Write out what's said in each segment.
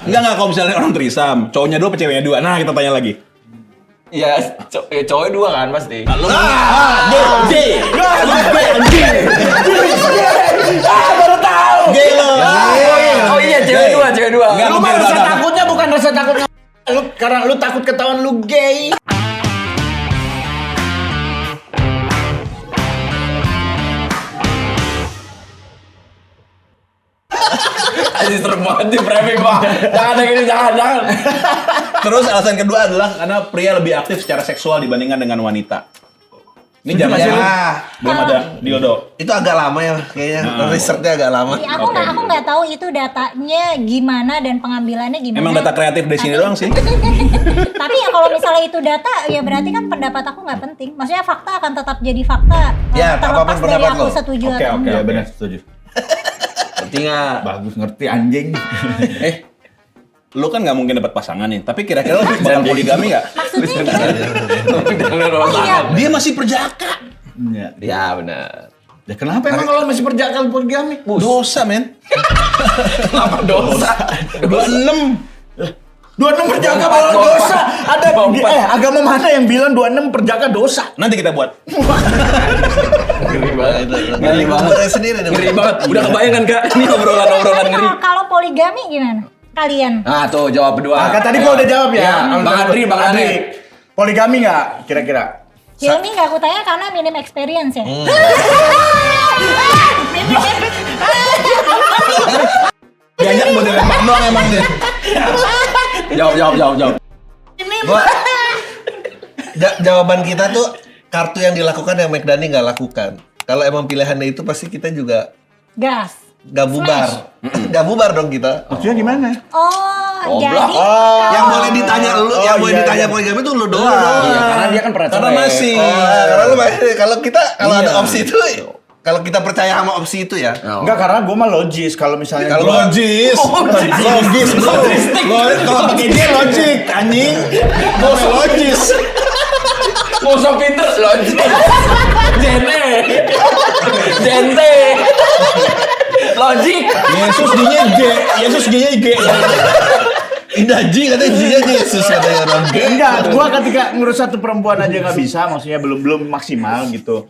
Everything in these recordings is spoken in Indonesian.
Enggak kalau misalnya orang trisam, cowoknya 2 apa ceweknya 2? Nah, kita tanya lagi. Iya, cowoknya 2 kan pasti. Lu J. Baru tahu. Gay lo. Oh iya, cewek 2. Enggak, Lu mah enggak, rasa enggak. takutnya bukan rasa takut lu karena lu takut ketahuan lu gay. Anjir serem banget di framing gua. Jangan yang ini, jangan. Terus alasan kedua adalah karena pria lebih aktif secara seksual dibandingkan dengan wanita. Ini zamannya belum ada dildo. Itu agak lama ya kayaknya. Risetnya agak lama. Iya, aku nggak tahu itu datanya gimana dan pengambilannya gimana. Emang data kreatif dari sini doang sih. Tapi ya kalau misalnya itu data, ya berarti kan pendapat aku nggak penting. Maksudnya fakta akan tetap jadi fakta. Ya, terlepas apapun dari pendapat aku lo. setuju atau Oke, enggak. benar setuju. Ngerti nggak? Bagus ngerti anjing. Lu kan nggak mungkin dapat pasangan nih, tapi kira-kira lu bakal poligami nggak? Maksudnya gimana? Iya. Dia masih perjaka. Iya. Ya benar. Ya kenapa emang kalau masih perjaka poligami? Dosa, men. Kenapa dosa? 26. 26 perjaka malah dosa. Ada agama mana yang bilang 26 perjaka dosa? Nanti kita buat. Ngeri banget. Ngeri banget sendiri nih. Ngeri banget. Udah kebayang kan Kak? Ini obrolan ngeri. Kalau poligami gimana? Kalian? Nah tuh jawab berdua. Kan tadi gua udah jawab ya. Ya, Bang Andri. Poligami enggak kira-kira? Hilmi nggak aku tanya karena minim experience ya. Banyak model lempar doang emang dia. Jawab. Jawaban kita tuh kartu yang dilakukan yang McDani nggak lakukan. Kalau emang pilihannya itu pasti kita juga Gas. nggak bubar. Nggak bubar dong kita. Maksudnya gimana? Oh, jadi Yang boleh ditanya lu, yang boleh ditanya poligami tuh lu doang. Iya, karena dia kan pernah Karena cerai. masih. Karena lu kalau kita kalau ada Iya. opsi itu, kalau kita percaya sama opsi itu ya. Enggak, karena gua mah logis kalau misalnya Kalau gua- Logis, bro. Kalau pakai dia logik, anjing. Logis. Mau sok pinter logik. Jente. Logik. Yesus G-nya G. Yesus G-nya G. Indah Ji katanya Ji-nya Yesus katanya orang. Enggak, gua ketika ngurus satu perempuan aja nggak bisa, maksudnya belum maksimal gitu.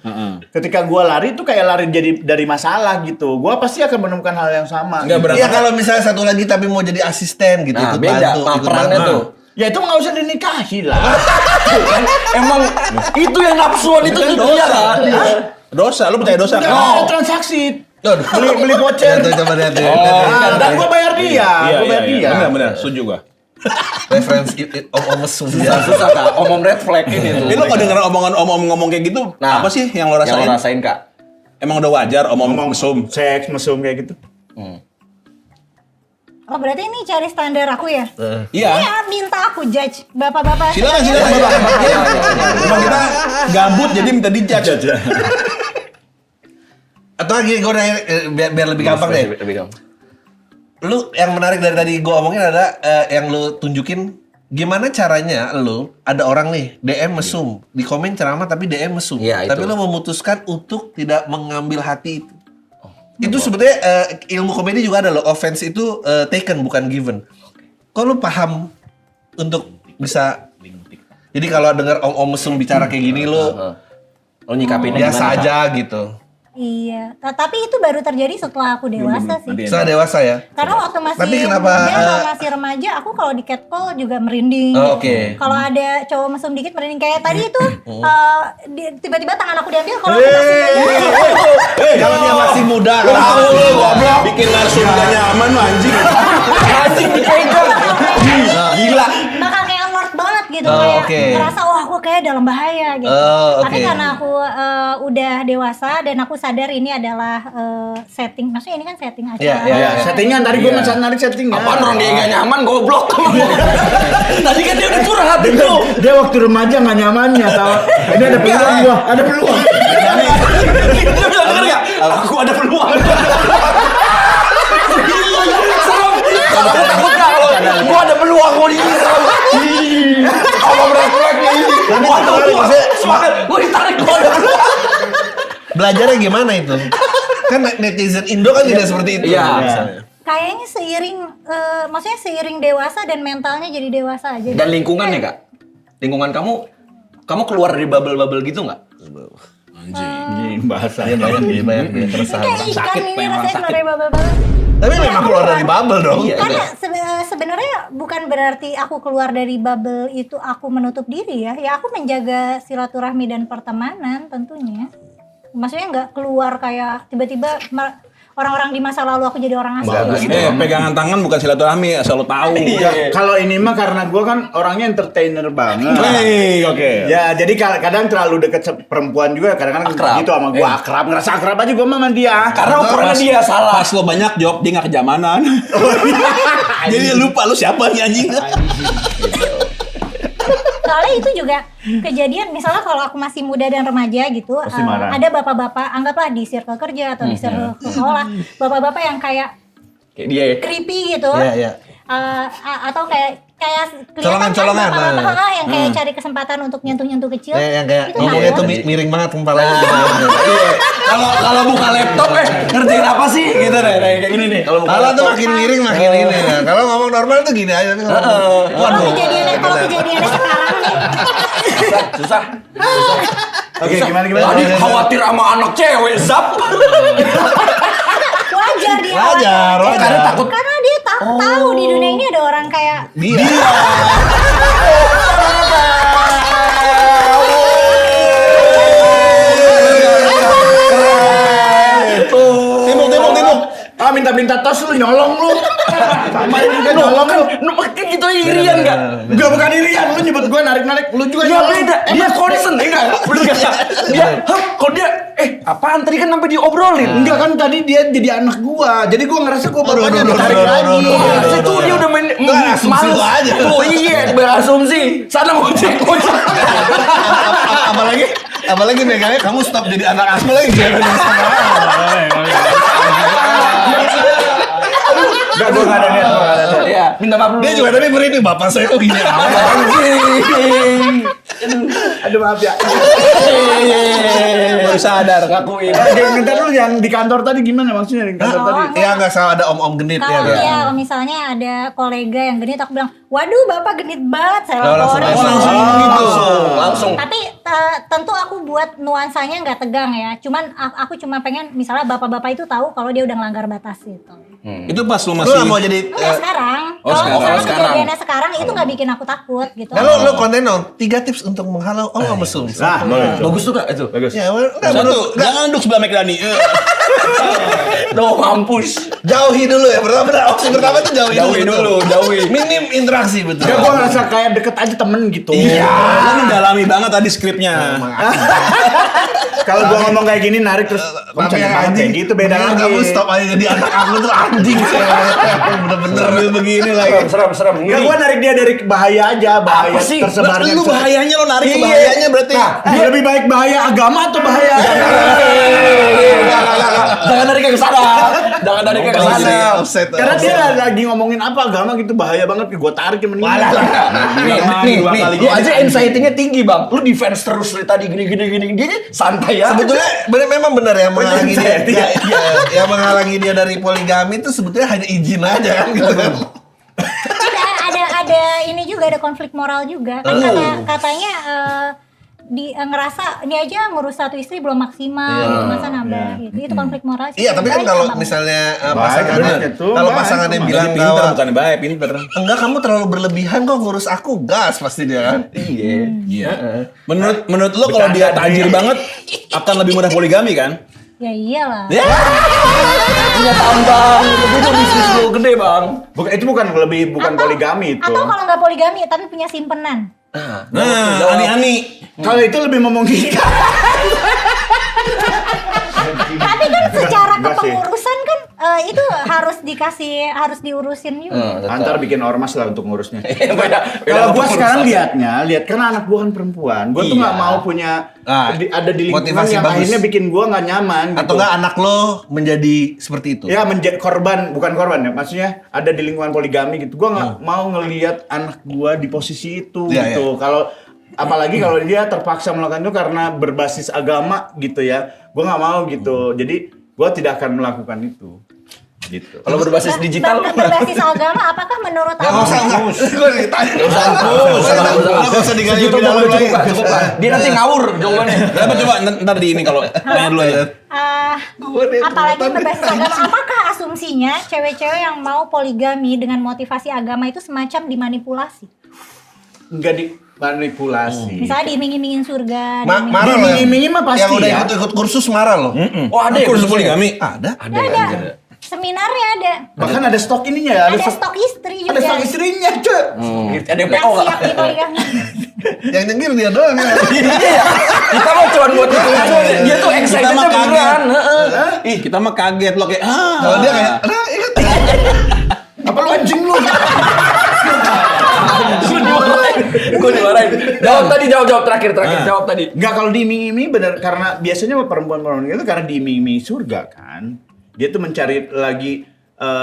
Ketika gua lari itu kayak lari jadi dari masalah gitu. Gua pasti akan menemukan hal yang sama. Enggak gitu. berarti. Iya kalau misalnya satu lagi tapi mau jadi asisten gitu, Nah, ikut beda. bantu, Nah, ikut perannya bantu. tuh. Ya itu nggak usah dinikahi lah. Emang itu yang nafsuan itu dia kan. Dosa, lu percaya dosa Enggak kan? ada transaksi. Aduh. Beli voucher. Lihat tuh, coba lihat tuh. Dan gua bayar dia. Gua bayar dia. Benar, setuju gua. Referensi om mesum. Susah Kak. Om red flag ini tuh. Ini lo kalau denger omongan om ngomong kayak gitu, apa sih yang lo Yang rasain? lo rasain Kak? Emang udah wajar om mesum? Seks, mesum kayak gitu. Oh berarti ini cari standar aku ya? Iya. Iya, minta aku judge bapak-bapak. Silakan, Bapak. Emang kita gabut jadi minta dijudge. Atau lagi gue nanya biar lebih gampang deh. Lebih gampang. Lu yang menarik dari tadi gue omongin ada yang lu tunjukin gimana caranya lu ada orang nih DM mesum di komen ceramah tapi DM mesum. Iya, Tapi itu. lu memutuskan untuk tidak mengambil hati itu. Itu sebetulnya ilmu komedi juga ada loh. Offense itu taken bukan given. Kok lu paham untuk bisa. Jadi kalau dengar om mesum bicara kayak gini lu Lo nyikapinnya biasa gimana, Kak? aja gitu. Iya, tapi itu baru terjadi setelah aku dewasa sih. Setelah dewasa ya. Karena waktu masih Tapi kenapa, masih remaja, aku kalau di catcall juga merinding. Oh, oke. Kalau ada cowok mesum dikit merinding kayak tadi itu tiba-tiba tangan aku diambil kalau aku masih Kalau dia masih muda Lu kan. tahu lu goblok. Bikin langsung gak nyaman lu anjing. Anjing dipegang. Gila. bakal kayak alert banget gitu Oh, kayak oke. ngerasa wah aku kayak dalam bahaya gitu. Oh, Tapi oke. karena aku udah dewasa dan aku sadar ini adalah setting. Maksudnya ini kan setting aja. Iya, iya, Ya, settingan tadi gua masih narik settingan. Apaan orang dia gak nyaman goblok. Tadi kan dia udah curhat itu. Dia waktu remaja nggak nyamannya tahu. Ini ada peluang gua, ada peluang. Dia bilang denger gak? Aku ada peluang. Serem. Kamu takut gak kalau gua ada peluang gua di sini serem. Kalau refleks nih. Gua ada peluang. Semangat. Gua ditarik gua ada peluang. Belajarnya gimana itu? Kan netizen Indo kan tidak seperti itu. Iya. misalnya. Kayaknya maksudnya seiring dewasa dan mentalnya jadi dewasa aja. Dan lingkungannya Kak? Lingkungan kamu keluar dari bubble-bubble gitu nggak? Ini bahasa. Dia banyak dia keresahan. Kayak ikan ini rasanya keluar dari bubble-bubble. Tapi memang keluar dari bubble dong. Iya. Karena sebenarnya bukan berarti aku keluar dari bubble itu aku menutup diri ya. Ya aku menjaga silaturahmi dan pertemanan tentunya. Maksudnya nggak keluar kayak tiba-tiba orang-orang di masa lalu aku jadi orang asing. Bagus. Gitu. Pegangan tangan bukan silaturahmi, asal lo tahu. Ya, kalau ini mah karena gue kan orangnya entertainer banget. Hei, oke. Ya jadi kadang terlalu deket perempuan juga kadang-kadang Akrab. gitu sama gue akrab, ngerasa akrab aja gue sama dia. Karena ukurannya dia salah. Pas lo banyak job, dia nggak kejamanan. Jadi lupa lu siapa nih anjing. Soalnya itu juga kejadian, misalnya kalau aku masih muda dan remaja gitu, Pasti marah. ada bapak-bapak, anggaplah di circle kerja atau di circle sekolah, bapak-bapak yang kayak Kayak dia ya. creepy gitu, Iya. atau kayak kelihatan Colongan-colongan, kan bapak-bapak yang kayak cari kesempatan untuk nyentuh-nyentuh kecil. Yang kayak Itu ngomongnya takut. tuh miring banget kepalanya gitu. Iya. Kalau buka laptop ngerjain apa sih gitu deh kayak gini nih. Kalau buka Kalau tuh laptop. makin miring makin ini. Nah, kalau ngomong normal tuh gini aja. Kalau kejadiannya sekarang nih, Susah. Oke, gimana? Tadi khawatir sama anak cewek zap. wajar dia Wajar. karena dia tahu di dunia ini ada orang kayak Dia. Timbuk. Ah minta tos lu nyolong lu. Sama juga nyolong lu. Lu makin gitu irian enggak? Gak bukan irian, lu nyebut gue narik-narik, lu juga Ya nyolong. beda. Dia concern enggak? Bener enggak? Dia, kok dia apaan tadi kan sampai diobrolin? Enggak kan tadi dia jadi anak gua. Jadi gua ngerasa gua bapaknya ditarik lagi. Masa tuh dia udah main asumsi lu aja. Oh iya, berasumsi. Sana ngocek. Apalagi megangnya kamu stop jadi anak asma lagi jangan sama. Enggak, gua enggak ada niat, gua enggak ada niat. Iya, minta maaf dulu. Dia juga tadi merinding bapak saya kok gini amat. Aduh maaf ya. Baru sadar. Ngakuin. Bentar dulu yang di kantor tadi gimana maksudnya di kantor tadi? Ya enggak salah ada om-om genit ya. kalau kan? kalau misalnya ada kolega yang genit, aku bilang, waduh bapak genit banget, saya langsung laporin. Langsung. Tapi tentu aku buat nuansanya nggak tegang ya. Cuman aku cuma pengen misalnya bapak-bapak itu tahu kalau dia udah ngelanggar batas gitu. Itu pas lu Lu masih nggak mau jadi Enggak sekarang. Oh, Kalau sekarang. misalnya Oh, sekarang. kejadiannya sekarang itu nggak bikin aku takut gitu. Nah, lu konten dong 3 tips untuk menghalau om mesum. Nah, boleh. Bagus tuh Kak itu. Bagus. Ya, enggak, satu, jangan duduk sebelah McDani. No, mampus. jauhi dulu ya. Opsi pertama tuh jauhi dulu. Jauhi. Minim interaksi betul. Enggak, gua ngerasa kayak deket aja temen gitu. Iya, lu mendalami banget tadi skripnya. Kalau gua ngomong kayak gini narik terus kamu Tapi cakep yang banget anjing kayak gitu beda mendingan lagi. Kamu stop aja jadi anak aku tuh anjing sih. Bener-bener Sambil begini lagi. Serem. Enggak, gua narik dia dari bahaya aja, bahaya Apa sih? tersebarnya. Lu bahayanya lo narik ke Iya. bahayanya berarti. Lebih baik bahaya agama atau bahaya? Jangan dari ke sana. Jangan dari ke sana. Sana, offset. Karena dia lagi ngomongin apa agama gitu bahaya banget, gua tarik ke mendingan. Nih, lu aja anxiety-nya tinggi bang. Lu defense terus dari tadi gini. Dia santai ya. Sebetulnya memang benar yang menghalangi dia, Penyiasat, yang menghalangi dia dari poligami itu sebetulnya hanya izin aja kan gitu kan. ada ini juga, ada konflik moral juga kan, katanya ngerasa ini aja ngurus satu istri belum maksimal gitu, masa nambah gitu. Itu konflik moral sih. Iya, tapi kan Banyak kalau banget. misalnya Baik, pasangannya bener itu, kalau baik. pasangannya Jadi bilang pinter bahwa bukan baik, pinter. enggak kamu terlalu berlebihan kok ngurus aku, gas pasti dia kan. Iya. Menurut lo kalau dia tajir banget akan lebih mudah poligami kan? Ya iyalah. Ya. Punya tambang. Itu bisnis lu gede bang. Itu bukan poligami itu. Atau kalau nggak poligami tapi punya simpenan. Nah, ani-ani. Kalau itu lebih memungkinkan. Tapi kan secara Enggak sih. kepengurusan kan itu harus diurusin juga. Antar bikin ormas lah untuk ngurusnya. Beda Kalau gua kepengurusan. sekarang lihat karena anak gua kan perempuan, gua tuh nggak mau punya ada di lingkungan Motivasi yang bagus. akhirnya bikin gua nggak nyaman. Atau gitu. enggak anak lo menjadi seperti itu. Ya menjadi bukan korban ya, maksudnya ada di lingkungan poligami gitu. Gua nggak mau ngelihat anak gua di posisi itu Iya, gitu. Kalau apalagi kalau dia terpaksa melakukan itu karena berbasis agama gitu ya, gua nggak mau gitu. Jadi gua tidak akan melakukan itu. gitu. Kalau berbasis digital berbasis agama, apakah menurut Nggak abang? usah, gue ditanya. Nggak usah digali segitu lebih dalam dulu lagi. cukup lah. Dia nanti ngawur jawabannya. Kenapa coba ntar di ini kalau nanya dulu aja. Apalagi berbasis agama, apakah asumsinya cewek-cewek yang mau poligami dengan motivasi agama itu semacam dimanipulasi? Enggak dimanipulasi. Misalnya diiming-imingin surga, Marah loh. Diiming-imingin mah pasti Yang udah ya. ikut kursus marah loh. Oh ada ya Kursus poligami. Ada. ada. Seminarnya ada. Bahkan ada stok ininya, Ada stok istri juga. ada stok istrinya, cuy. Ada yang Yang PO siap dipoligami. Yang nyengir dia doang ya. Iya. Kita mah cuma buat itu. Dia tuh excited mah kaget. beneran. Ih, kita mah kaget loh kayak Kalau dia kayak, nah ingat. Apa lu anjing lu? Gue dimarahin. Jawab terakhir jawab tadi. Enggak, kalau diiming-iming bener, karena biasanya perempuan-perempuan itu karena diiming-iming surga kan. Dia tuh mencari lagi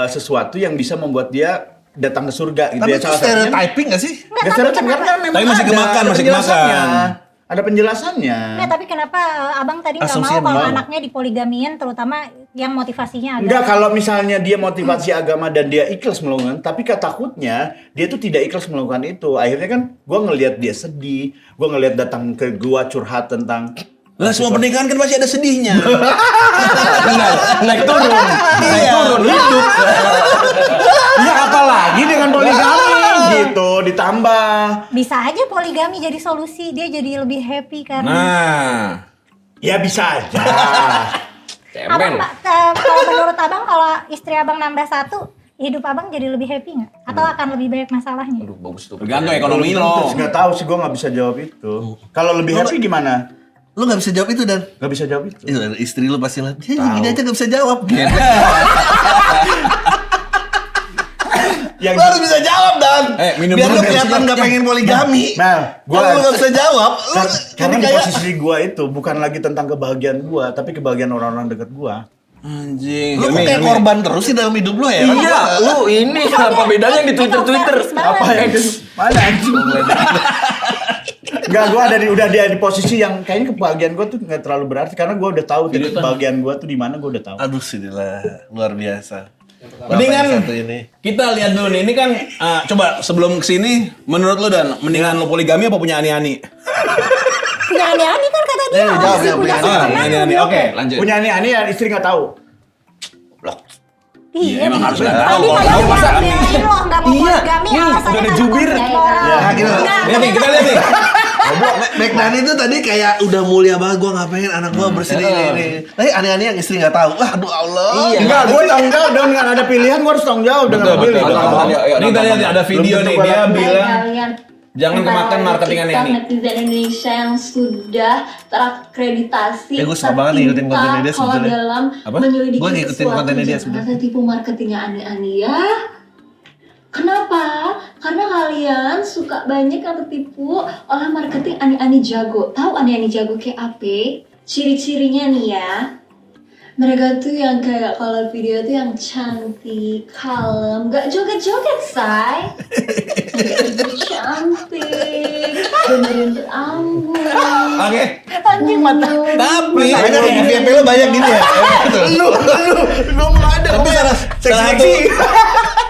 sesuatu yang bisa membuat dia datang ke surga gitu. Tapi Ya, itu salah satunya- stereotyping gak sih? Nggak stereotip, karena memang Tapi masih ada kemakan, masih penjelasannya. kemakan. Ada penjelasannya. Nah, tapi kenapa abang tadi nggak Asumsinya mau kalau mau. anaknya dipoligamiin, terutama yang motivasinya agama? Enggak, kalau misalnya dia motivasi agama dan dia ikhlas melakukan, tapi takutnya dia tuh tidak ikhlas melakukan itu. Akhirnya kan gue ngelihat dia sedih, gue ngelihat datang ke gua curhat tentang lah semua pernikahan kan pasti ada sedihnya. Naik turun hidup. ya apalagi dengan poligami gitu ditambah. Bisa aja poligami jadi solusi, dia jadi lebih happy karena Nah, Ya bisa aja. abang, kalau menurut abang kalau istri abang nambah satu, hidup abang jadi lebih happy nggak? Atau akan lebih banyak masalahnya? Aduh bagus tuh. tergantung ekonomi lo. Terus nggak tahu sih, gue nggak bisa jawab itu. Kalau lebih happy gimana? Lu gak bisa jawab itu dan Nggak bisa jawab itu. istri lu pasti lihat, gini aja gak bisa jawab. Yang Lu harus bisa jawab dan Minum biar dulu lu kelihatan bensinnya. gak pengen poligami. Nah, Kalau lu gak bisa jawab, lu karena jadi di kayak posisi gue itu bukan lagi tentang kebahagiaan gue, tapi kebahagiaan orang-orang dekat gue. Anjing. lu kok kayak korban terus sih dalam hidup lu ya. Iya, lu ini apa bedanya yang di Twitter? Apa yang mana anjing? Enggak, gue udah di posisi yang kayaknya kebahagiaan gue tuh nggak terlalu berarti karena gue udah tahu titik kebahagiaan gue tuh di mana, gue udah tahu. Aduh sinilah luar biasa. Mendingan Bapak yang satu ini. kita lihat dulu nih. Ini kan coba sebelum kesini, menurut lo dan mendingan lo poligami apa punya ani-ani? Punya ani-ani kan kata dia. jawab, sih jawab, punya jawab. pasangan. Ani-ani. Oke, lanjut. Punya ani-ani yang istri nggak tahu. Iya, emang harus tadi nggak tahu. kalau Kalau masa tahu, belain lo nggak mau poligami, alasannya udah ada takut jubir. nyakitin orang. Ya, gitu. Enggak, Lihat nih, kita lihat nih. Back Dani itu tadi kayak udah mulia banget, gue gak pengen anak gue bersedih ini. Tapi aneh-aneh yang istri gak tahu. Wah, aduh Allah. Iya. Enggak, gue tanggung jawab dengan ada pilihan, gue harus tanggung jawab dengan Betul, memilih. betul, dong. betul. Ayo, Ini kita lihat nih, ada video Belum nih, tentu dia kalian- bilang kalian jangan kemakan marketing ani-ani. netizen Indonesia yang sudah terakreditasi Ya, gue suka banget nih ngikutin kontennya dia kalau sebetulnya. dalam Apa? menyelidiki Gue ngikutin sesuatu, kontennya dia jangan sebetulnya. tipu marketingnya ani-ani ya. Kenapa? Karena kalian suka banyak yang tertipu oleh marketing ani-ani jago. Tahu ani-ani jago kayak apa? Ciri-cirinya nih ya. Mereka tuh yang kayak kalau video tuh yang cantik, kalem, gak joget-joget, say. Gak cantik, benerin berambut. Oke, Anjing mata. tapi Makanya di FYP lu banyak gitu ya. Lu nggak ada. tapi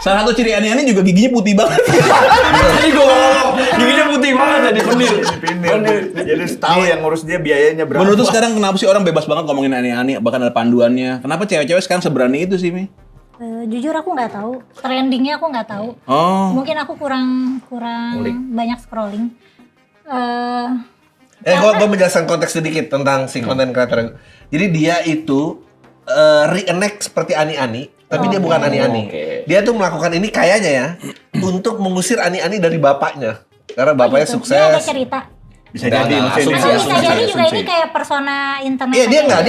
salah satu ciri ani-ani juga giginya putih banget. Tadi gue ngomong giginya putih banget tadi pendir. Jadi tahu yang ngurus dia biayanya berapa. Menurut lu sekarang kenapa sih orang bebas banget ngomongin ani-ani, bahkan ada panduannya? Kenapa cewek-cewek sekarang seberani itu sih, Mi? Jujur aku nggak tahu. Trendingnya aku nggak tahu. Oh. Mungkin aku kurang banyak scrolling. Gue menjelaskan konteks sedikit tentang si konten creator. Jadi dia itu reenact seperti ani-ani, tapi dia bukan ani-ani. Dia tuh melakukan ini kayaknya ya untuk mengusir ani-ani dari bapaknya. Karena bapaknya Gitu. sukses. Dia ada cerita. bisa jadi maksudnya Atau bisa asumsi, jadi juga asumsi. ini kayak persona internet. Iya dia aja enggak, ya.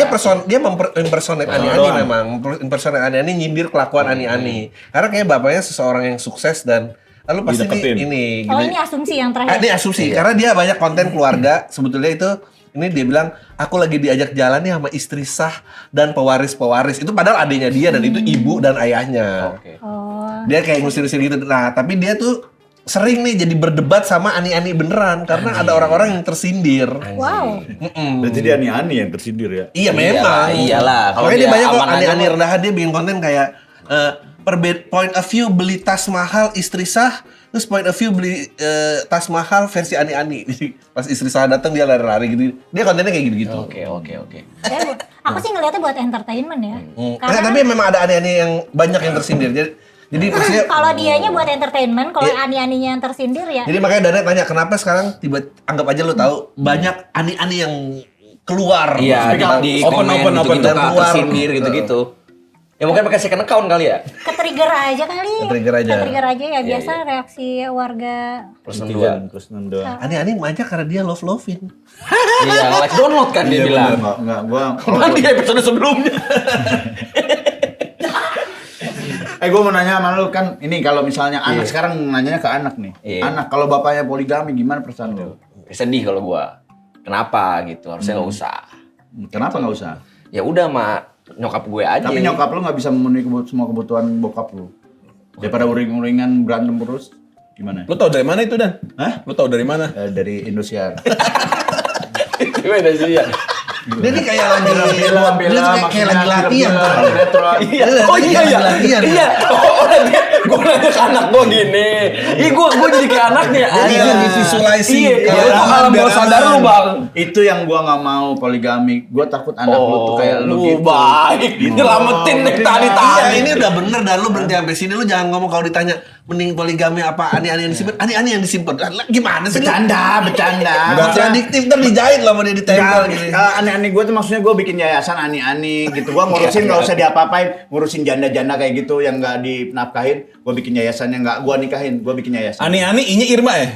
dia impersonate ani-ani doang. memang. Impersonate ani-ani, nyindir kelakuan ani-ani. Karena kayak bapaknya seseorang yang sukses dan lalu pasti Dideketin. ini Oh gitu. ini asumsi yang Ini terakhir. asumsi karena dia banyak konten keluarga sebetulnya itu ini dia bilang aku lagi diajak jalan nih sama istri sah dan pewaris itu padahal adiknya dia dan itu ibu dan ayahnya. Oh. Dia kayak ngusir-ngusir gitu. Nah, tapi dia tuh sering nih jadi berdebat sama ani-ani beneran karena ada orang-orang yang tersindir. Wow. Berarti dia ani-ani yang tersindir ya. Iya memang. Iyalah, kalau Makanya dia dia banyak kok aman aja ani-ani mah. rendahan dia bikin konten kayak point of view beli tas mahal istri sah, terus point of view beli tas mahal versi ani-ani. Jadi pas istri sah datang dia lari-lari gitu. Dia kontennya kayak gitu-gitu. Oke. Ya, aku sih ngeliatnya buat entertainment ya. Karena tapi memang ada ani-ani yang banyak yang tersindir. Jadi maksudnya kalau dianya buat entertainment, kalau ani-aninya yang tersindir ya. jadi makanya Dana tanya kenapa sekarang anggap aja lu tahu banyak ani-ani yang keluar. Iya, di Open, komen open, gitu-gitu, dan Kak, keluar. tersindir gitu-gitu. Ya mungkin pakai second account kali ya. Ketrigger aja kali. Ketrigger aja. Ketrigger aja ya biasa reaksi warga. Plus Plus 62. Ani-ani banyak karena dia love-loving. Iya, like download kan dia bilang. Enggak, gua Kan di episode sebelumnya. gue mau nanya sama lu kan, ini kalau misalnya anak sekarang nanyanya ke anak nih. Iya. Anak kalau bapaknya poligami gimana perasaan lu? Sedih kalau gua. Kenapa gitu? Harusnya nggak usah. Kenapa nggak usah? Ya udah mak nyokap gue aja. Tapi nyokap lu nggak bisa memenuhi semua kebutuhan bokap lu. Daripada uring-uringan berantem terus, gimana? Lu tau dari mana itu, Dan? Hah? Lu tau dari mana? Dari Indosiar. Gimana sih ya? Dia nih kayak lagi Bela, kayak lagi latihan. Iya. Oh iya iya. Latihan. Iya. Oh nanti gue nanya ke anak gue gini. Ih gue jadi kayak anaknya. Jadi lagi visualisasi. Iya. Kalau itu alam bawah sadar lu bang. Itu yang gua nggak mau poligami. Gua takut anak lu tuh kayak lu gitu. Baik. Nyelamatin nih tadi. Iya, ini udah bener dan lu berhenti sampai sini lu jangan ngomong kalau ditanya mending poligami apa ani-ani yang disimpan. Ani-ani yang disimpan. Lah, gimana sih? Bercanda. Kontradiktif ntar dijahit lah sama dia ditempel gitu. Ani-ani gue tuh maksudnya gue bikin yayasan ani-ani gitu. Gue ngurusin nggak usah diapa-apain, ngurusin janda-janda kayak gitu yang nggak dinafkahin. Gue bikin yayasan yang nggak gue nikahin, gue bikin yayasan. Ani-ani inya Irma ya?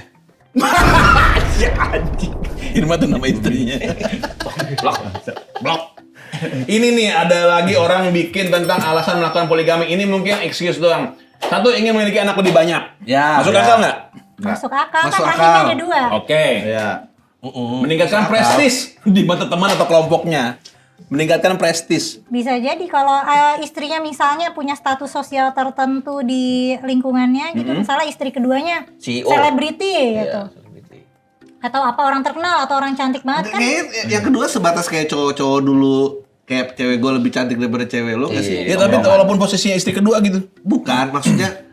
Si anjing. Irma tuh nama istrinya. Blok. Ini nih ada lagi orang bikin tentang alasan melakukan poligami. Ini mungkin excuse doang. Satu, ingin memiliki anak lebih banyak. Ya, Masuk ya. akal nggak? Masuk akal Masuk kan akal. rahimnya ada 2. Oke. Ya. Meningkatkan prestis di mata teman atau kelompoknya. Meningkatkan prestis. Bisa jadi kalau istrinya misalnya punya status sosial tertentu di lingkungannya gitu, misalnya istri keduanya CEO. selebriti gitu. Atau apa orang terkenal atau orang cantik banget kan. Kayaknya yang kedua sebatas kayak cowok-cowok dulu kayak cewek gue lebih cantik daripada cewek lo nggak sih? Ya tapi walaupun posisinya istri kedua gitu. Bukan, maksudnya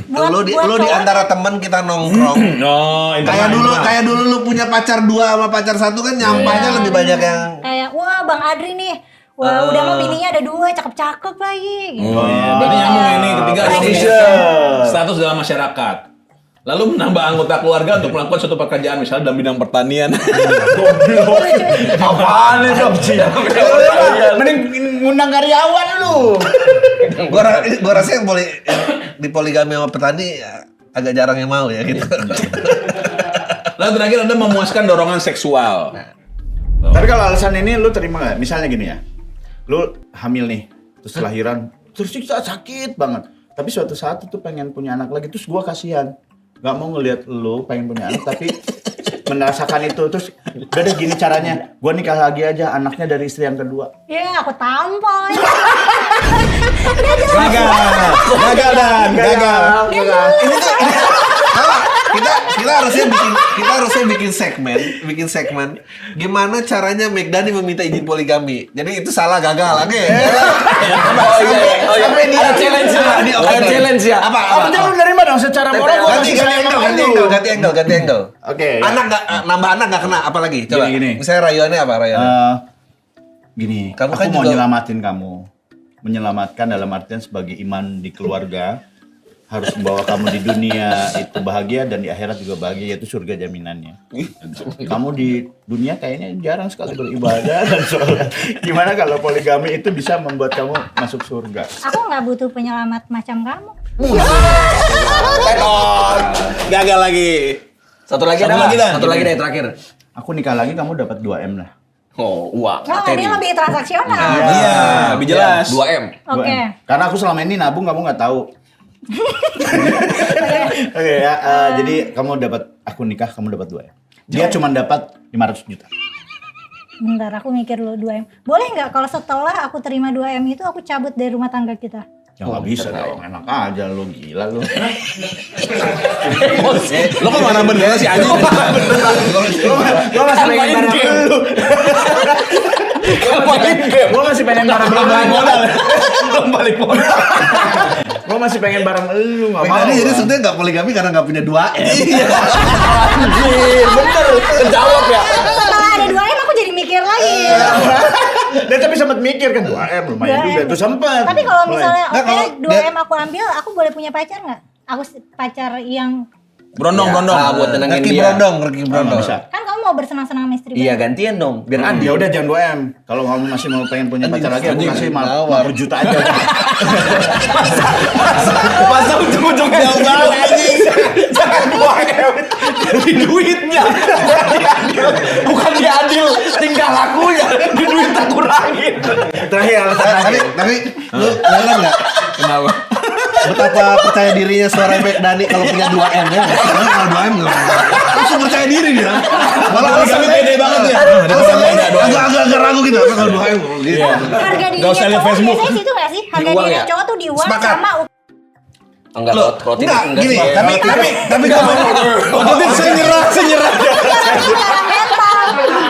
Buat- lo di buat lo di cowok- antara teman kita nongkrong. Oh, Kayak dulu lu punya pacar 2 sama pacar 1 kan nyampahnya lebih banyak yang Kayak wah Bang Adri nih, wah udah mau bininya ada 2 cakep-cakep lagi. Gitu. Oh iya, berarti nyambung ini. Ketiga Prestisius. status dalam masyarakat. Lalu menambah anggota keluarga untuk melakukan suatu pekerjaan misalnya dalam bidang pertanian. Apaan itu? Mending ngundang karyawan lu. gua rasa yang di poligami sama petani ya, agak jarang yang mau ya gitu. Lalu terakhir ada memuaskan dorongan seksual. Tapi kalau alasan ini lu terima nggak? Misalnya gini ya, lu hamil nih, terus lahiran, terus siksa sakit banget. Tapi suatu saat itu pengen punya anak lagi, terus gua kasihan, nggak mau ngelihat lu pengen punya anak, tapi merasakan itu, terus udah deh gini caranya, gua nikah lagi aja, anaknya dari istri yang kedua. Ya aku tampol. Gagal dan gagal. kita harusnya bikin segmen gimana caranya Megdani meminta izin poligami. Jadi itu salah gagal. Oke. Oh iya. Ada challenge ya. Ada challenge ya. Apa? Apa lu dari mana? Secara moral gua masih sayang sama lu. Ganti angle. Oke. Anak nggak nambah anak nggak kena apalagi? Coba. Gini. Misalnya rayuannya apa rayuannya? Gini, Kamu aku kan mau juga- nyelamatin kamu. Menyelamatkan dalam artian sebagai iman di keluarga. Harus membawa kamu di dunia itu bahagia dan di akhirat juga bahagia, yaitu surga jaminannya. Kamu di dunia kayaknya jarang sekali beribadah dan sholat. Gimana kalau poligami itu bisa membuat kamu masuk surga? Aku nggak butuh penyelamat macam kamu. Gagal lagi. Satu lagi Dan. Satu lagi deh terakhir. Aku nikah lagi, kamu dapat 2M lah. Oh, uang. Nah, ini lebih transaksional. Iya, lebih jelas. 2M. 2M. Oke. Karena aku selama ini nabung, kamu nggak tahu. Oke ya, jadi kamu dapat, aku nikah, kamu dapat 2M. Dia cuma dapat 500 juta. Bentar, aku mikir dulu 2M. Boleh nggak kalau setelah aku terima 2M itu aku cabut dari rumah tangga kita? Ya nggak bisa dong, enak aja lu, gila lu. Lo kok mana bener sih anjing? Gua masih pengen bareng lu. Gue masih pengen bareng Belum balik modal. Belum balik modal. Gue masih pengen bareng lu, nggak mau. Jadi sebenarnya nggak poligami karena nggak punya 2M. Anjir, bener. Kejawab ya. Setelah ada 2M aku jadi mikir lagi. Dan tapi sempat mikir kan 2M lumayan 2M. juga tuh sempat. Tapi kalau misalnya Nggak, oke kalau 2M aku ambil, aku boleh punya pacar nggak? Aku pacar yang Brondong. Ah, buat tenangin Reki dia. Brondong. bisa. kan kamu mau bersenang-senang sama istri Iya, baru. gantian dong. Biar Ya udah jangan 2M. Kalau kamu masih mau pengen punya pacar lagi, aku kasih nawar. 50 juta aja. masa ujung-ujungnya jauh banget anjing. Jangan 2M. Jadi duitnya. Bukan dia adil, tinggal lakunya. Di duit tak kurangin. Terakhir alasan terakhir. Tapi lu dengar nggak? Kenapa? Betapa percaya dirinya suara Mek Dani kalau punya 2M ya. Karena kalau 2M nggak. Langsung percaya diri dia. Malah Poligami pede banget ya. agak ragu gitu. Apa kalau 2M gitu. Harga dirinya Nggak usah lihat cowok Facebook. biasanya situ nggak sih? Harga Di uang dirinya ya? cowok tuh di uang Sepakat. sama Enggak, Loh, roti enggak, gini, sih. tapi kalau Ototin senyerah. mental.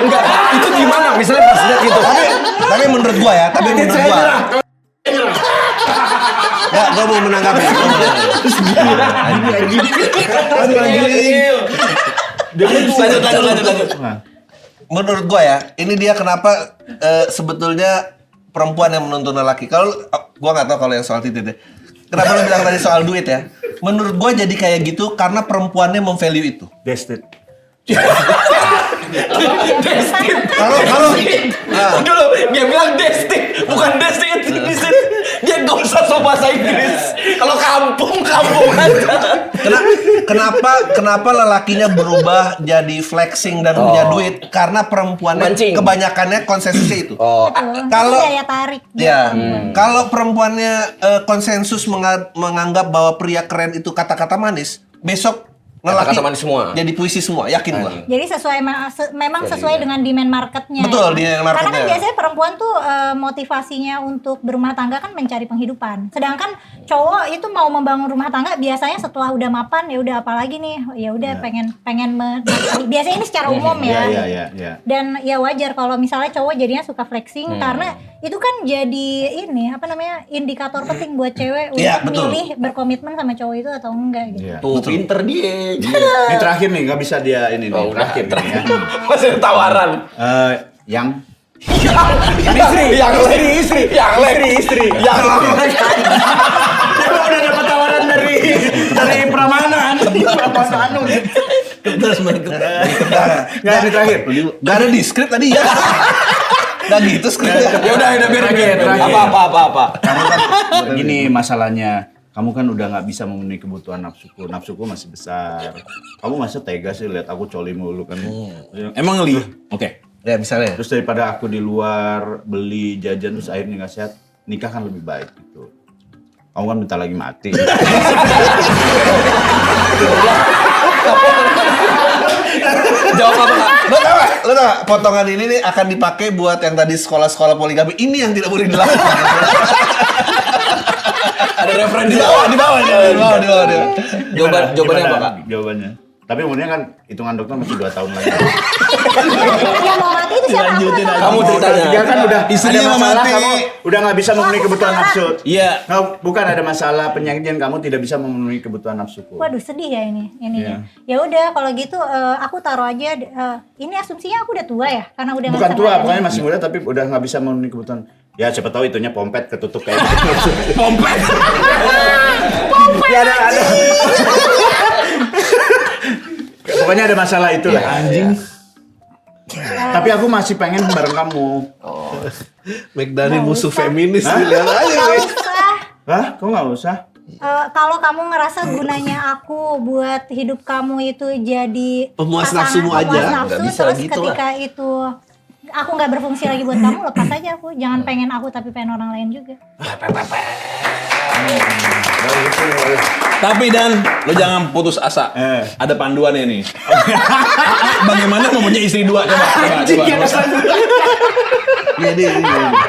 Enggak, itu gimana? Misalnya pas lihat gitu. tapi menurut gua ya, tapi menurut gua. Ya, gua mau menanggapi. Lanjut. Menurut gua ya, ini dia kenapa sebetulnya perempuan yang menuntun lelaki. Kalau gua nggak tahu kalau yang soal titik deh. Kenapa lu bilang tadi soal duit ya? Menurut gua jadi kayak gitu karena perempuannya memvalue itu. Destit. Kalau Dulu dia bilang destik, bukan destik itu di sini. Dia nggak usah so bahasa Inggris. Kalau kampung aja. kenapa lelakinya berubah jadi flexing dan punya duit karena perempuannya Mancing. kebanyakannya konsensusnya itu. Oh, Betul. kalau- Itu daya tarik. Ya, kalau perempuannya konsensus menganggap bahwa pria keren itu kata-kata manis, besok lelaki Kata-kata manis semua. jadi puisi semua, yakin gua. Jadi memang sesuai dengan demand marketnya. Betul, ya. demand marketnya. Karena kan biasanya perempuan tuh motivasinya untuk berumah tangga kan mencari penghidupan. Sedangkan cowok itu mau membangun rumah tangga biasanya setelah udah mapan ya udah apalagi nih, ya udah pengen biasanya ini secara umum ya. Iya. Dan ya wajar kalau misalnya cowok jadinya suka flexing karena itu kan jadi ini apa namanya indikator penting buat cewek Iya, untuk betul. milih berkomitmen sama cowok itu atau enggak gitu. Iya. tuh pinter dia. Ini terakhir nih, nggak bisa dia ini nih. Oh, udah. Terakhir nih ya. Masih ada tawaran. Yang Istri. Yang udah dapat tawaran dari Pramana. Terus Nggak, ini terakhir. Gak ada di skrip tadi ya. Gak gitu skripnya. Ya udah biar. Terakhir. Apa. Kamu kan gini masalahnya. Kamu kan udah nggak bisa memenuhi kebutuhan nafsuku masih besar. Kamu masa tega sih lihat aku coli mulu kan? Emang li? Oke. Ya misalnya. Terus daripada aku di luar beli jajan terus akhirnya nggak sehat, nikah kan lebih baik gitu. Kamu kan bentar lagi mati. Jawab apa Kak? Lo tau gak, potongan ini nih akan dipakai buat yang tadi sekolah-sekolah poligami. Ini yang tidak boleh dilakukan. Ada referen di Di bawah. Jawabannya apa Kak? Jawabannya. Tapi umurnya kan hitungan dokter masih 2 tahun lagi. Yang mau mati itu siapa? Lanjutin aja. Kamu ceritanya. Dia kan udah Istrinya ada mau masalah, mati. kamu udah nggak bisa memenuhi aku kebutuhan sekarang. nafsu. Iya. Nggak, bukan ada masalah penyakit yang kamu tidak bisa memenuhi kebutuhan nafsuku. Waduh sedih ya ini Iya. Ya udah kalau gitu aku taruh aja ini asumsinya aku udah tua ya karena udah Bukan nggak tua, sengaja. pokoknya masih muda tapi udah nggak bisa memenuhi kebutuhan. Ya siapa tahu itunya pompet ketutup kayak gitu. Pompet. Ya ada. Pokoknya ada masalah itulah. Anjing. Tapi aku masih pengen bareng kamu. McDani musuh feminis. Hah? Lihat aja. Nggak usah. Hah? Kok nggak usah? Kalau kamu ngerasa gunanya aku buat hidup kamu itu jadi Pemuas pasangan, nafsumu aja. pemuas Nggak nafsu, bisa terus gitu ketika itu aku nggak berfungsi lagi buat kamu, lepas aja aku. Jangan pengen aku tapi pengen orang lain juga. Tapi Dan, lo jangan putus asa. Ada panduannya nih. Bagaimana mempunyai istri 2? Coba.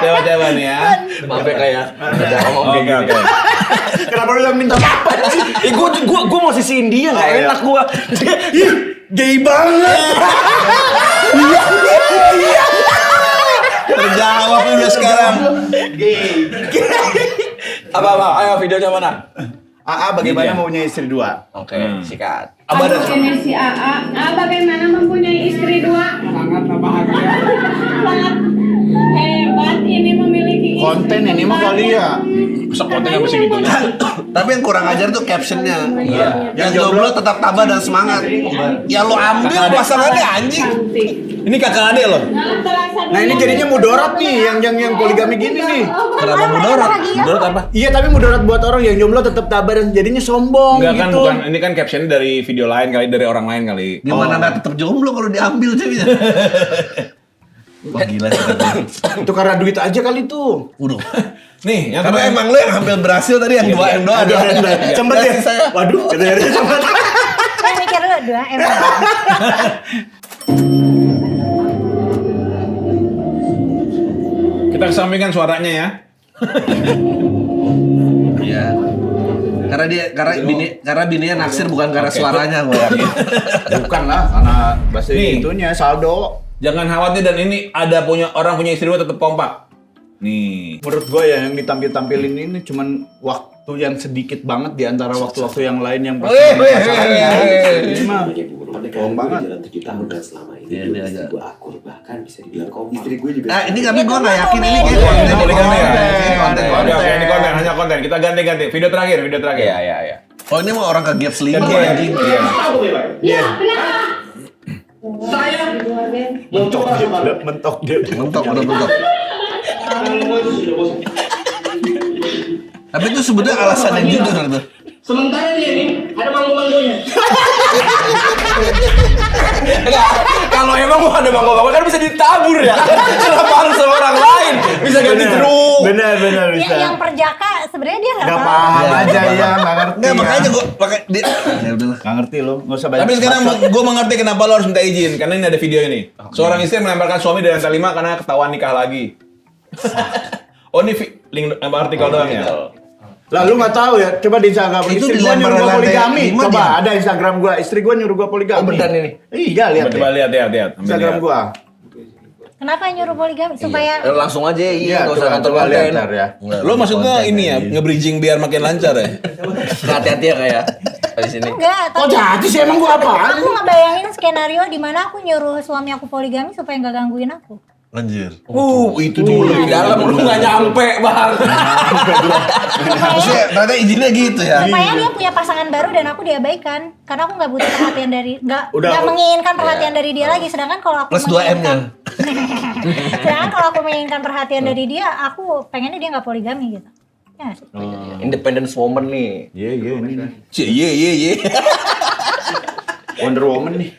Coba nih ya. Maaf ya Kak ya. Udah ngomong Oke, kayak gini. oke. Kenapa lu yang minta apa sih? Gue mau sisihin dia nggak iya. enak gue. Gay banget. Terjawab udah sekarang. Apa? Ayo videonya mana? AA bagaimana mau punya istri 2? Oke, sikat. Aduh, ini si AA. Bagaimana mempunyai istri 2? Sangat bahagia. Sangat hebat ini memiliki istri. Konten ini mah kali ya. Masa kontennya mesti gitu. Tapi yang kurang ajar tuh captionnya. Iya. Yang jomblo tetap tabah dan semangat. Ya lo ambil pasangannya anjing. Cantik. Ini kakak adek loh. Nah ini jadinya mudarat nih, yang poligami gini nih. Kenapa mudarat? Menurut apa? Iya tapi mudarat buat orang yang jomblo tetap tabah dan jadinya sombong Enggak kan, gitu. bukan. Ini kan captionnya dari video lain kali, dari orang lain kali. Gimana nggak tetap jomblo kalau diambil jadinya? Wah gila sih. Itu karena duit aja kali tuh. Udah. Nih, yang Karena kedua emang lo yang hampir berhasil tadi yang dua M2 ada. Sempet ya. Waduh, katanya sempet. Saya mikir dulu 2M. kita kesampingkan suaranya ya. Iya. Karena bininya naksir bukan karena suaranya gua. Bukan lah, karena bahasa Nih. itunya saldo. Jangan khawatir, dan ini ada orang punya istri 2 tetap kompak. Nih. Menurut gue ya yang ditampilin ini cuman waktu yang sedikit banget di antara waktu-waktu yang lain yang pas pacarannya. Ini mah bohong banget. Jalan 7 tahun dan selama ini Iya, belum dia istri agak- gue akur, bahkan bisa dibilang kompak. Istri gue juga Nah ini tapi gua nggak yakin ini kayak Ini konten. poligami ya? Konten. Oke, ini konten, hanya konten. Kita ganti-ganti. Video terakhir. Iya. Oh ini mau orang ke Gap Slim Kan anjing. Iya. Ya, benar. Mentok dia. Mentok udah mentok. Tapi itu sebetulnya alasan yang jujur tuh. Sementara dia ini ada manggung-manggungnya. Enggak, kalau emang mau ada bangga-bangga kan bisa ditabur ya. Kenapa harus sama orang lain? Bisa ganti jeruk. Benar Ya, bisa. yang perjaka sebenarnya dia nggak Gak tahu. paham aja ya, nggak ngerti. Enggak ya. makanya gua pakai dia. Ya udahlah. Nggak ngerti lo, nggak usah banyak. Tapi sekarang gue mengerti kenapa lo harus minta izin, karena ini ada video ini. Seorang istri melemparkan suami dari lantai 5 karena ketahuan nikah lagi. Oh ini link artikel doang ya? Lah lu nggak tahu ya, coba di Instagram Itu istri di gua lembar nyuruh gua lantai poligami. lima Coba dia. ada Instagram gua, istri gua nyuruh gua poligami. Oh, beneran ini? Iya, lihat. Coba lihat. Ambil Instagram lihat. gua. Kenapa nyuruh poligami supaya Langsung aja Iya, nggak usah coba kantor lihat konten. ntar ya. Lo maksudnya ini ya, nge-bridging biar makin lancar ya? Hati-hati ya kayak di sini. enggak? Kok jahat sih emang gua apaan? Aku ngebayangin skenario di mana aku nyuruh suami aku poligami supaya nggak gangguin aku. Anjir. Itu dulu di dalam lu nggak nyampe bang. Maksudnya ternyata izinnya gitu ya. Supaya dia punya pasangan baru dan aku diabaikan karena aku nggak butuh perhatian dari Udah. nggak menginginkan perhatian dari dia lagi. Sedangkan kalau aku Plus 2M-nya. sedangkan kalau aku menginginkan perhatian dari dia, aku pengennya dia nggak poligami gitu. Ya, nggak sih? Independence woman nih. Iya, ini. Cie, ye. Wonder Woman nih.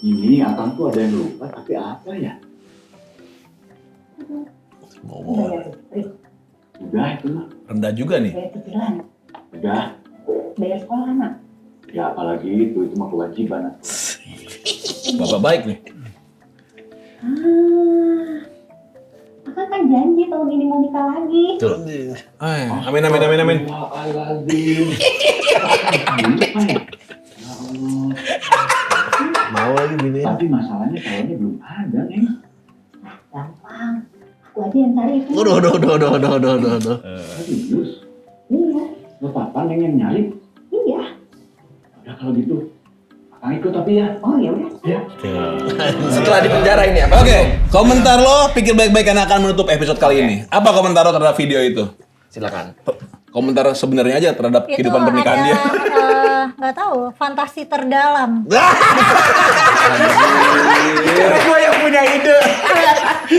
ini akang tuh ada yang lupa, tapi apa ya? Udah itu mah, Rendah juga nih. udah. Bayar sekolah anak. Ya apalagi itu mah kewajiban. Bapak baik nih. Akang kan janji tahun ini mau nikah lagi. Amin. Astagfirullahaladzim. Lupa ya? Mau lagi bini. Tapi masalahnya calonnya belum ada, Neng. Gampang. Aku aja yang cari itu. Udah. Serius? Iya. Lo papa Neng yang nyari? Iya. Udah kalau gitu, akang ikut tapi ya. Oh ya udah. Ya. Setelah di penjara ini apa? Oke, komentar lo pikir baik-baik karena akan menutup episode kali ini. Apa komentar lo terhadap video itu? Silakan. Komentar sebenarnya aja terhadap Itu kehidupan pernikahan dia. nggak tahu, fantasi terdalam. Karena gua yang punya ide.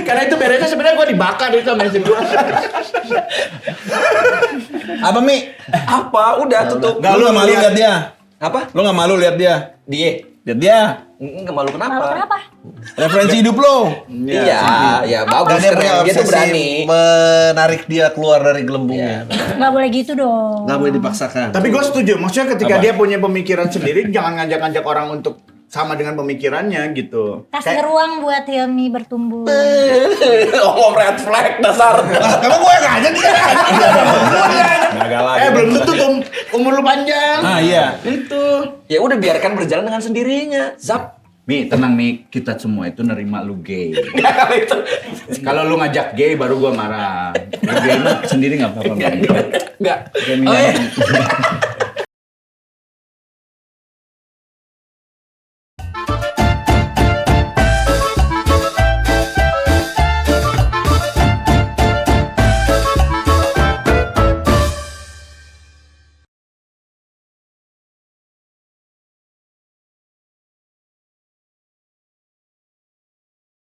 Karena itu beresnya sebenarnya gua dibakar itu sama istri gua. Apa Mi? Apa? Udah tutup. Lu nggak malu lihat dia? Apa? Lo nggak malu lihat dia? Dia. Lihat dia. Nggak malu kenapa? Malu kenapa? Referensi hidup lo. Iya, ya bagus Dia punya keren. Dia tuh obsesi berani. menarik dia keluar dari gelembungnya. Nggak boleh gitu dong. Nggak boleh dipaksakan. Tapi gua setuju, maksudnya ketika Apa? dia punya pemikiran sendiri jangan ngajak-ngajak orang untuk sama dengan pemikirannya gitu. Kasih ruang buat Hilmi bertumbuh. Oh, red flag dasar. Emang gue yang ngajak dia. Gagal lagi. Belum tentu umur lu panjang. Ah iya. Itu. Ya udah biarkan berjalan dengan sendirinya. Zap. Mi, tenang Mi, kita semua itu nerima lu gay. Kalau lu ngajak gay baru gua marah. Lu gay mah sendiri nggak apa-apa. Mi. Enggak. Oke, Mi, Oh, iya. nggak apa-apa.